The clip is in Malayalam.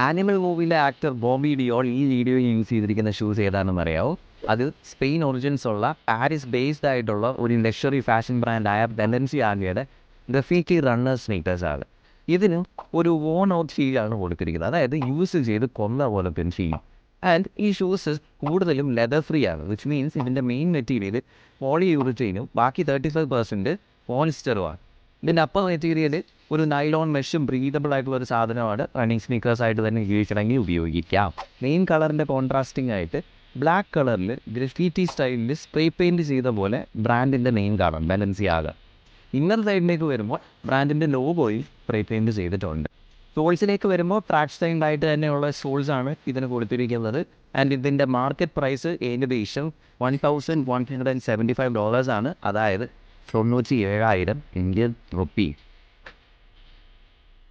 ആനിമൽ മൂവിയിലെ ആക്ടർ ബോബി ഡിയോൾ ഈ വീഡിയോയിൽ യൂസ് ചെയ്തിരിക്കുന്ന ഷൂസ് ഏതാണെന്ന് അറിയാമോ? അത് സ്പെയിൻ ഒറിജിൻസ് ഉള്ള പാരീസ് ബേസ്ഡ് ആയിട്ടുള്ള ഒരു ലക്ഷറി ഫാഷൻ ബ്രാൻഡായ ബെലൻസിയാഗയുടെ ഗ്രഫിറ്റി റണ്ണർ സ്നീക്കേഴ്സ് ആണ്. ഇതിന് ഒരു വോൺ ഔട്ട് ഫീലാണ് കൊടുത്തിരിക്കുന്നത്, അതായത് യൂസ് ചെയ്ത് കൊന്ന പോലത്തെ ഫീൽ. ആൻഡ് ഈ ഷൂസ് കൂടുതലും ലെതർ ഫ്രീ ആണ്, വിച്ച് മീൻസ് ഇതിൻ്റെ മെയിൻ മെറ്റീരിയൽ പോളിയൂറിറ്റൈനും ബാക്കി 35% പോളിസ്റ്ററുമാണ്. ഇതിൻ്റെ അപ്പർ മെറ്റീരിയൽ ഒരു നൈലോൺ മെഷും ബ്രീതബിൾ ആയിട്ടുള്ള ഒരു സാധനമാണ്. റണ്ണിങ് സ്നീക്കേഴ്സ് ആയിട്ട് തന്നെ ഉപയോഗിക്കണമെങ്കിൽ ഉപയോഗിക്കാം. മെയിൻ കളറിൻ്റെ കോൺട്രാസ്റ്റിംഗ് ആയിട്ട് ബ്ലാക്ക് കളറിൽ ഗ്രഫിറ്റി സ്റ്റൈലിൽ സ്പ്രേ പെയിൻറ് ചെയ്ത പോലെ ബ്രാൻഡിൻ്റെ നെയിം കാണാം, ബെലൻസിയാഗ. ഇന്നർ സൈഡിലേക്ക് വരുമ്പോൾ ബ്രാൻഡിൻ്റെ ലോഗോയിൽ സ്പ്രേ പെയിൻറ് ചെയ്തിട്ടുണ്ട്. സോൾസിലേക്ക് വരുമ്പോൾ ട്രാക്ക് സ്റ്റൈൻഡ് ആയിട്ട് തന്നെയുള്ള സോൾസാണ് ഇതിന് കൊടുത്തിരിക്കുന്നത്. ആൻഡ് ഇതിൻ്റെ മാർക്കറ്റ് പ്രൈസ് ഏകദേശം $1,175 ആണ്, അതായത് 97,000 ഇന്ത്യൻ റുപ്പീസ്.